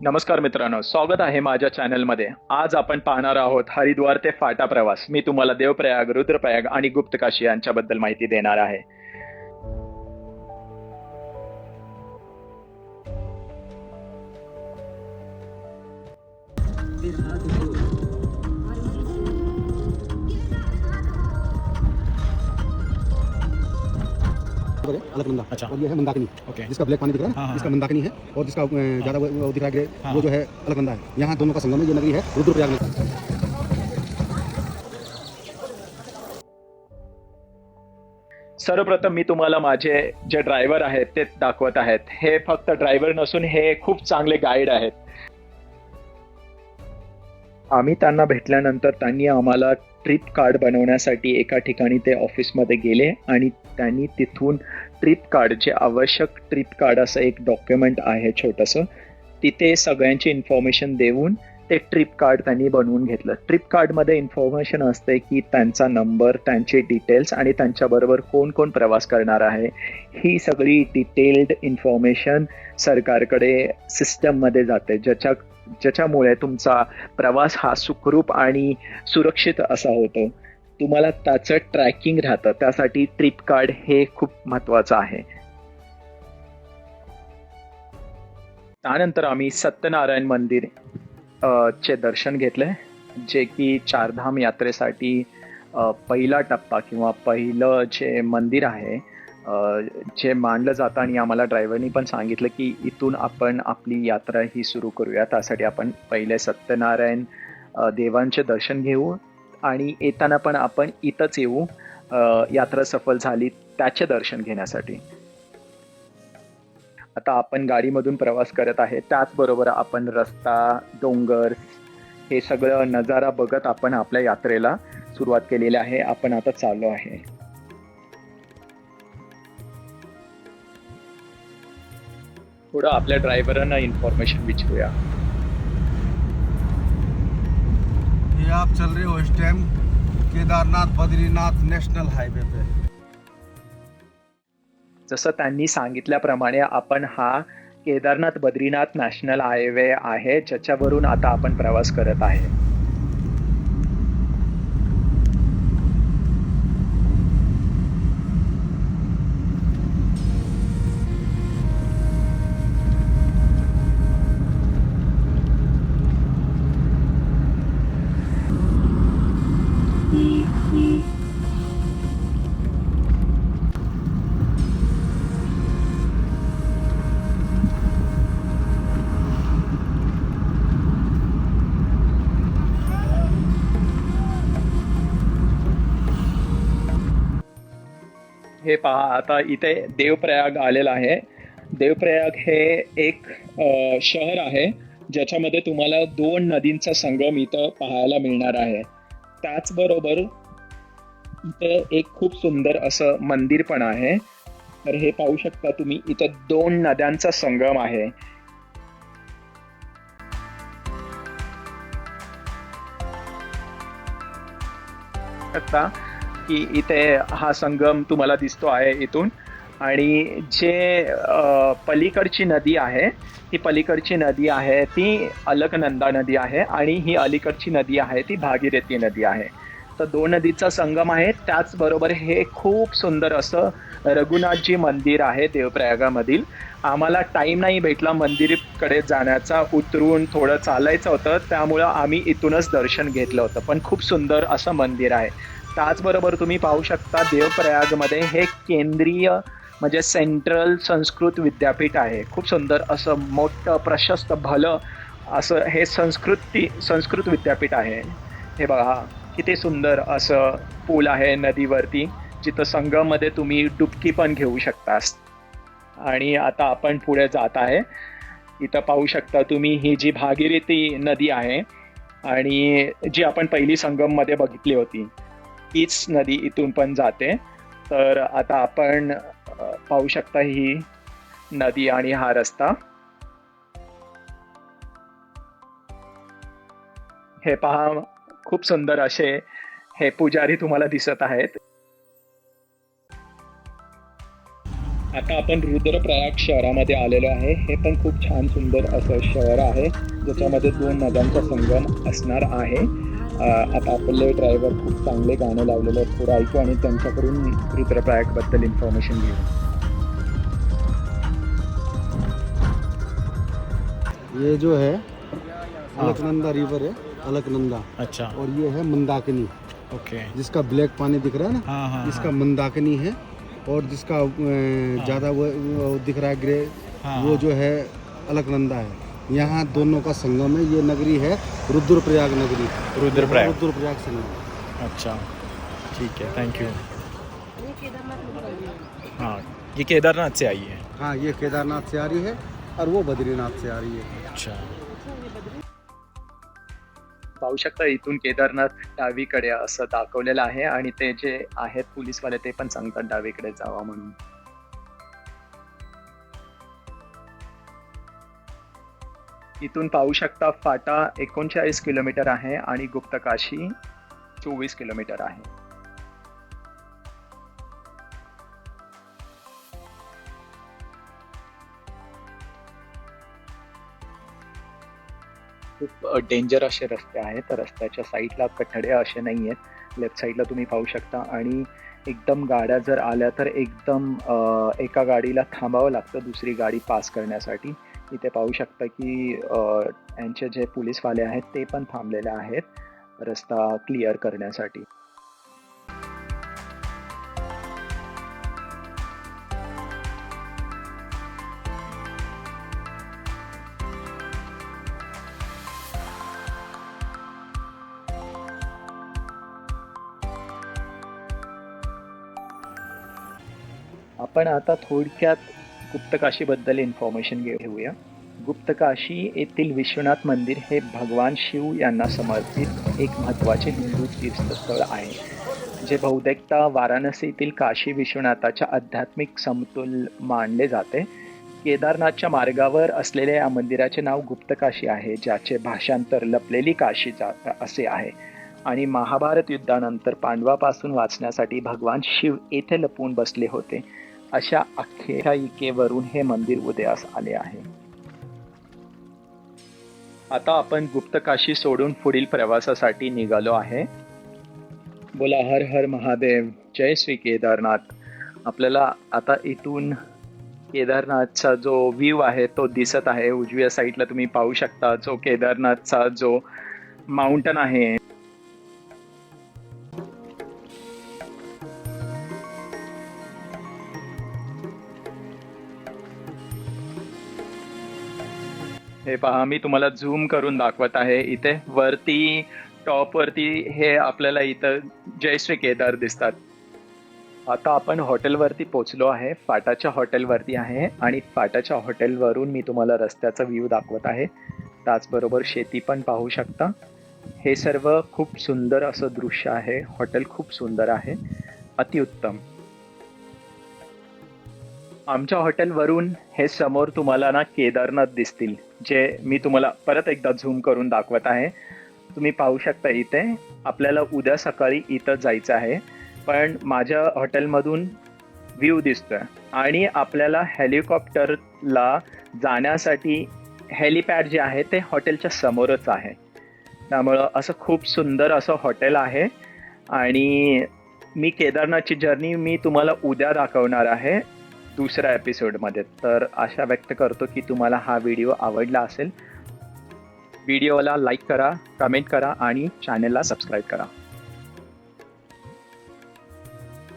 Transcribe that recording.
नमस्कार मित्रांनो, स्वागत आहे माझ्या चॅनलमध्ये. आज आपण पाहणार आहोत हरिद्वार ते फाटा प्रवास. मी तुम्हाला देवप्रयाग, रुद्रप्रयाग आणि गुप्तकाशी यांच्याबद्दल माहिती देणार आहे. अलकनंदा। अच्छा। और ये है मंदाकिनी। ओके। जिसका ब्लैक पानी दिख रहा है, हाँ, हाँ, जिसका हाँ। मंदाकिनी है, और जिसका ज्यादा वो दिख रहा है ग्रे, हाँ। वो जो है अलकनंदा है। यहाँ दोनों का संगम है। ये नगरी है रुद्रप्रयाग में। सर्वप्रथम मी तुम्हाला माझे जे ड्रायव्हर आहेत ते दाखवत आहेत. हे फक्त ड्रायव्हर नसून हे खूप चांगले गाईड आहेत. आम्ही त्यांना भेटल्यानंतर त्यांनी आम्हाला ट्रिप कार्ड बनवण्यासाठी एका ठिकाणी ते ऑफिसमध्ये गेले आणि त्यांनी तिथून ट्रिप कार्ड, जे आवश्यक ट्रिप कार्ड असं एक डॉक्युमेंट आहे छोटंसं, तिथे सगळ्यांची इन्फॉर्मेशन देऊन ते ट्रिप कार्ड त्यांनी बनवून घेतलं. ट्रिप कार्डमध्ये इन्फॉर्मेशन असते की त्यांचा नंबर, त्यांचे डिटेल्स आणि त्यांच्याबरोबर कोण कोण प्रवास करणार आहे, ही सगळी डिटेल्ड इन्फॉर्मेशन सरकारकडे सिस्टममध्ये जाते, ज्याच्यामुळे तुमचा प्रवास हा सुखरूप आणि सुरक्षित असा होतो. तुम्हाला त्याचं ट्रॅकिंग राहतं. त्यासाठी ट्रिप कार्ड हे खूप महत्वाचं आहे. त्यानंतर आम्ही सत्यनारायण मंदिर चे दर्शन घेतले, जे की चारधाम यात्रेसाठी पहिला टप्पा किंवा पहिलं जे मंदिर आहे जे मानलं जातं. आणि आम्हाला ड्रायव्हरनी पण सांगितलं की इथून आपण आपली यात्रा ही सुरू करूया. त्यासाठी आपण पहिले सत्यनारायण देवांचे दर्शन घेऊ आणि येताना पण आपण इथंच येऊ, यात्रा सफल झाली त्याचे दर्शन घेण्यासाठी. आता आपण गाडीमधून प्रवास करत आहे, त्याचबरोबर आपण रस्ता, डोंगर हे सगळं नजारा बघत आपण आपल्या यात्रेला सुरुवात केलेली आहे. आपण आता चाललो आहे. थोडं आपल्या ड्रायव्हरांना इन्फॉर्मेशन विचारूया. ये आप चल रहे हो इस time Kedarnath Badrinath national highway पे। जसं त्यांनी सांगितल्याप्रमाणे आपण हा केदारनाथ बद्रीनाथ नॅशनल हायवे आहे, ज्याच्यावरून आता आपण प्रवास करत आहे. हे पहा, आता इथे देवप्रयाग आलेलं आहे. देवप्रयाग हे एक शहर आहे ज्याच्यामध्ये तुम्हाला दोन नदींचा संगम इथं पाहायला मिळणार आहे. त्याचबरोबर इथं एक खूप सुंदर असं मंदिर पण आहे. तर हे पाहू शकता तुम्ही, इथं दोन नद्यांचा संगम आहे. आता की इथे हा संगम तुम्हाला दिसतो आहे इथून. आणि जे पलीकडची नदी आहे, ही पलीकडची नदी आहे ती अलकनंदा नदी आहे आणि ही अलीकडची नदी आहे ती भागीरथी नदी आहे. तर दोन नदीचा संगम आहे. त्याचबरोबर हे खूप सुंदर असं रघुनाथजी मंदिर आहे देवप्रयागामधील. आम्हाला टाईम नाही भेटला मंदिरकडे जाण्याचा, उतरून थोडं चालायचं होतं, त्यामुळं आम्ही इथूनच दर्शन घेतलं होतं. पण खूप सुंदर असं मंदिर आहे. त्याचबरोबर तुम्ही पाहू शकता देवप्रयागमध्ये हे केंद्रीय म्हणजे सेंट्रल संस्कृत विद्यापीठ आहे. खूप सुंदर असं मोठं प्रशस्त भलं असं हे संस्कृत विद्यापीठ आहे. हे बघा किती सुंदर असं पूल आहे नदीवरती, जिथं संगममध्ये तुम्ही डुबकी पण घेऊ शकता. आणि आता आपण पुढे जात आहे. इथं पाहू शकता तुम्ही, ही जी भागीरथी नदी आहे आणि जी आपण पहिली संगममध्ये बघितली होती, हीच नदी इथून पण जाते. तर आता आपण पाहू शकता ही नदी आणि हा रस्ता. हे पहा, खूप सुंदर असे हे पुजारी तुम्हाला दिसत आहेत. आता आपण रुद्रप्रयाग शहरामध्ये आलेलो आहे. हे पण खूप छान सुंदर असं शहर आहे ज्याच्यामध्ये 2 नद्यांचा संगम असणार आहे. आता आपले ड्रायव्हर खूप चांगले गाणं लावलेले आहेत, थोडं ऐकू आणि त्यांच्याकडून रुद्रप्रयाग बद्दल इन्फॉर्मेशन घेऊ. ये जो है अलकनंदा रिवर है, अलकनंदा। अच्छा, और ये है मंदाकिनी, ओके। जिसका ब्लैक पानी दिख रहा है ना, हाँ हाँ इसका मंदाकिनी है। और जिसका ज़्यादा वो दिख रहा है ग्रे, हाँ, वो जो है अलकनंदा है। यहाँ दोनों का संगम है। ये नगरी है रुद्रप्रयाग नगरी, रुद्रप्रयाग। रुद्रप्रयाग संगम। अच्छा, ठीक है, थैंक यू। हाँ, ये केदारनाथ से आई है। हाँ, ये केदारनाथ से आ रही है और वो बद्रीनाथ से आ रही है। अच्छा, पाहू शकता इथून केदारनाथ डावीकडे असं दाखवलेलं आहे आणि ते जे आहेत पोलीसवाले ते पण सांगतात डावीकडे जावा म्हणून. इथून पाहू शकता फाटा 39 किलोमीटर आहे आणि गुप्तकाशी 24 किलोमीटर आहे. खूप डेंजर असे रस्ते आहेत. रस्त्याच्या साईडला कठडे असे नाही आहेत. लेफ्ट साईडला तुम्ही पाहू शकता आणि एकदम गाड्या जर आल्या तर एकदम एका गाडीला थांबावं लागतं दुसरी गाडी पास करण्यासाठी. इथे पाहू शकता की यांचे जे पोलीसवाले आहेत ते पण थांबलेले आहेत रस्ता क्लिअर करण्यासाठी. आपण आता थोडक्यात गुप्तकाशीबद्दल इन्फॉर्मेशन घेऊया. गुप्तकाशी येथील विश्वनाथ मंदिर हे भगवान शिव यांना समर्पित एक महत्त्वाचे हिंदू तीर्थस्थळ आहे, जे बहुतेकदा वाराणसीतील काशी विश्वनाथाच्या आध्यात्मिक समतोल मानले जाते. केदारनाथच्या मार्गावर असलेल्या या मंदिराचे नाव गुप्तकाशी आहे, ज्याचे भाषांतर लपलेली काशी असे आहे. आणि महाभारत युद्धानंतर पांडवापासून वाचण्यासाठी भगवान शिव येथे लपून बसले होते अशा आख्यायिकेवरून हे मंदिर उदयास आले आहे. आता आपण गुप्तकाशी सोडून पुढील प्रवासासाठी निघालो आहे. बोला हर हर महादेव, जय श्री केदारनाथ. आपल्याला आता इथून केदारनाथचा जो व्ह्यू आहे तो दिसत आहे. उजव्या साईडला तुम्ही पाहू शकता जो केदारनाथचा जो माउंटन आहे. हे पहा, मी तुम्हाला झूम करून दाखवत आहे. इथे वरती टॉप वरती हे आपल्याला इथं जय श्री केदार दिसतात. आता आपण हॉटेलवरती पोहोचलो आहे. फाटाच्या हॉटेलवरती आहे आणि फाटाच्या हॉटेलवरून मी तुम्हाला रस्त्याचा व्ह्यू दाखवत आहे. त्याचबरोबर शेती पण पाहू शकता. हे सर्व खूप सुंदर असं दृश्य आहे. हॉटेल खूप सुंदर आहे, अतिउत्तम. आमच्या हॉटेलवरून हे समोर तुम्हाला ना केदारनाथ दिसतील, जे मी तुम्हाला परत एकदा झूम करून दाखवत आहे. तुम्ही पाहू शकता इथे आपल्याला उद्या सकाळी इथं जायचं आहे, पण माझ्या हॉटेलमधून व्ह्यू दिसतोय आणि आपल्याला हेलिकॉप्टरला जाण्यासाठी हेलिपॅड जे आहे ते हॉटेलच्या समोरच आहे. त्यामुळं असं खूप सुंदर असं हॉटेल आहे. आणि मी केदारनाथची जर्नी मी तुम्हाला उद्या दाखवणार आहे दुसऱ्या एपिसोडमध्ये. तर आशा व्यक्त करतो की तुम्हाला हा व्हिडिओ आवडला असेल. व्हिडिओला लाईक करा, कमेंट करा आणि चॅनलला सबस्क्राईब करा.